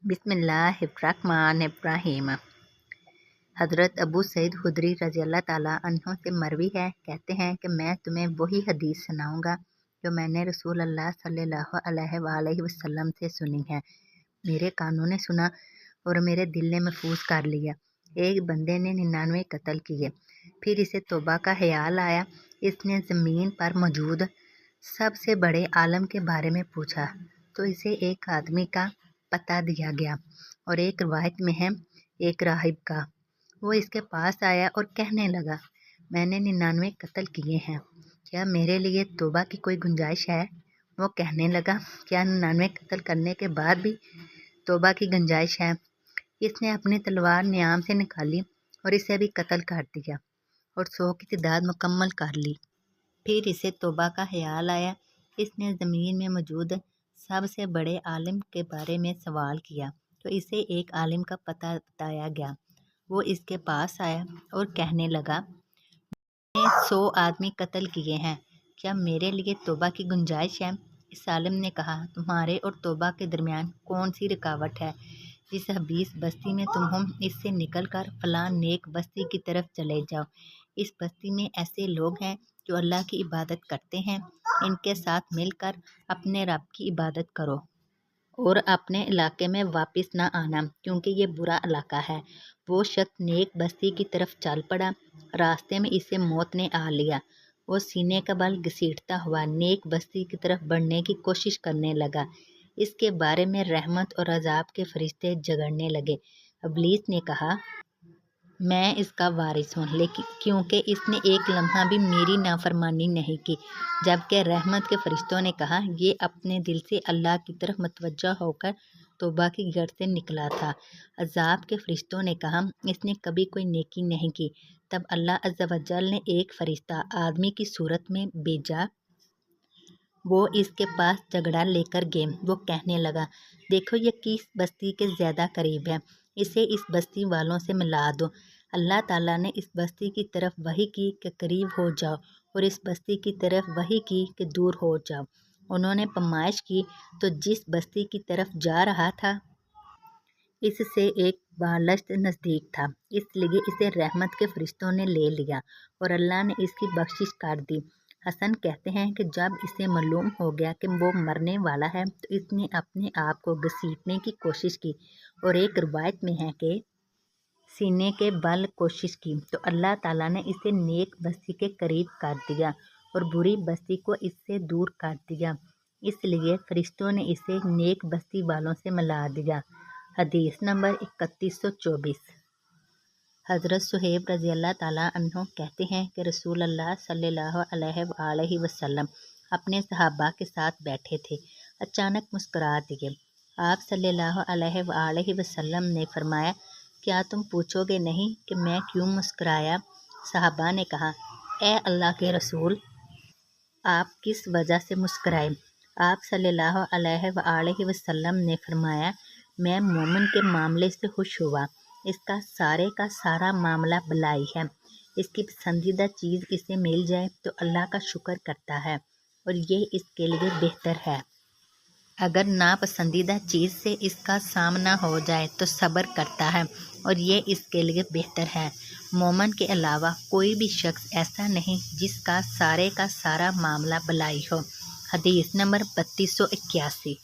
बिस्मिल्लाहिर्रहमानिर्रहीम। हज़रत अबू सईद खुदरी रज़ी अल्लाह ताला अन्हो से मरवी है, कहते हैं कि मैं तुम्हें वही हदीस सुनाऊंगा जो मैंने रसूल अल्लाह सल्लल्लाहु अलैहि वसल्लम से सुनी है। मेरे कानों ने सुना और मेरे दिल ने महफूज कर लिया। एक बंदे ने 99 कत्ल किए, फिर इसे तौबा का ख्याल आया। इसने ज़मीन पर मौजूद सबसे बड़े आलम के बारे में पूछा तो इसे एक आदमी का पता दिया गया और एक रवायत में है एक राहिब का। वो इसके पास आया और कहने लगा, मैंने 99 कत्ल किए हैं, क्या मेरे लिए तौबा की कोई गुंजाइश है? वो कहने लगा, क्या 99 कत्ल करने के बाद भी तौबा की गुंजाइश है? इसने अपनी तलवार न्याम से निकाली और इसे भी कत्ल कर दिया और 100 की तादाद मुकम्मल कर ली। फिर इसे तौबा का ख्याल आया। इसने ज़मीन में मौजूद सबसे बड़े आलिम के बारे में सवाल किया तो इसे एक आलिम का पता बताया गया। वो इसके पास आया और कहने लगा, मैंने 100 आदमी कत्ल किए हैं, क्या मेरे लिए तौबा की गुंजाइश है? इस आलिम ने कहा, तुम्हारे और तौबा के दरमियान कौन सी रुकावट है? जिस हबीस बस्ती में तुम हो, इससे निकल कर फलां नेक बस्ती की तरफ चले जाओ। इस बस्ती में ऐसे लोग हैं जो अल्लाह की इबादत करते हैं, इनके साथ मिलकर अपने रब की इबादत करो और अपने इलाके में वापस न आना, क्योंकि ये बुरा इलाका है। वो शख्स नेक बस्ती की तरफ चल पड़ा। रास्ते में इसे मौत ने आ लिया। वो सीने का बल घसीटता हुआ नेक बस्ती की तरफ बढ़ने की कोशिश करने लगा। इसके बारे में रहमत और अजाब के फरिश्ते झगड़ने लगे। इब्लीस ने कहा, मैं इसका वारिस हूँ, लेकिन क्योंकि इसने एक लम्हा भी मेरी नाफरमानी नहीं की। जबकि रहमत के फरिश्तों ने कहा, ये अपने दिल से अल्लाह की तरफ मुतवज्जह होकर तौबा की गर्द से निकला था। अजाब के फरिश्तों ने कहा, इसने कभी कोई नेकी नहीं की। तब अल्लाह अज़्ज़ा व जल ने एक फरिश्ता आदमी की सूरत में भेजा। वो इसके पास झगड़ा लेकर गए। वो कहने लगा, देखो ये किस बस्ती के ज़्यादा करीब है, इसे इस बस्ती वालों से मिला दो। अल्लाह ताला ने इस बस्ती की तरफ वही की कि करीब हो जाओ और इस बस्ती की तरफ वही की कि दूर हो जाओ। उन्होंने फरमाइश की तो जिस बस्ती की तरफ जा रहा था इससे एक बालश्त नज़दीक था, इसलिए इसे रहमत के फरिश्तों ने ले लिया और अल्लाह ने इसकी बख्शिश कर दी। हसन कहते हैं कि जब इसे मालूम हो गया कि वो मरने वाला है तो इसने अपने आप को घसीटने की कोशिश की और एक रवायत में है कि सीने के बल कोशिश की तो अल्लाह ताला ने इसे नेक बस्ती के करीब कर दिया और बुरी बस्ती को इससे दूर कर दिया। इसलिए फरिश्तों ने इसे नेक बस्ती वालों से मिला दिया। हदीस नंबर 3124। हज़रत सुहेब रज़ी अल्लाह ताला अन्हो कहते हैं कि रसूल अल्लाह सल्लल्लाहु अलैहि वसल्लम अपने सहाबा के साथ बैठे थे, अचानक मुस्कुरा दिए। आप सल्लल्लाहु अलैहि वसल्लम ने फरमाया, क्या तुम पूछोगे नहीं कि मैं क्यों मुस्कुराया? सहाबा ने कहा, ए अल्लाह के रसूल, आप किस वजह से मुस्कुराए? आप सल्लल्लाहु अलैहि वसल्लम ने फरमाया, मैं मोमिन के मामले से खुश हुआ। इसका सारे का सारा मामला भलाई है। इसकी पसंदीदा चीज़ इसे मिल जाए तो अल्लाह का शुक्र करता है और ये इसके लिए बेहतर है। अगर नापसंदीदा चीज़ से इसका सामना हो जाए तो सब्र करता है और ये इसके लिए बेहतर है। मोमन के अलावा कोई भी शख्स ऐसा नहीं जिसका सारे का सारा मामला भलाई हो। हदीस नंबर 3281।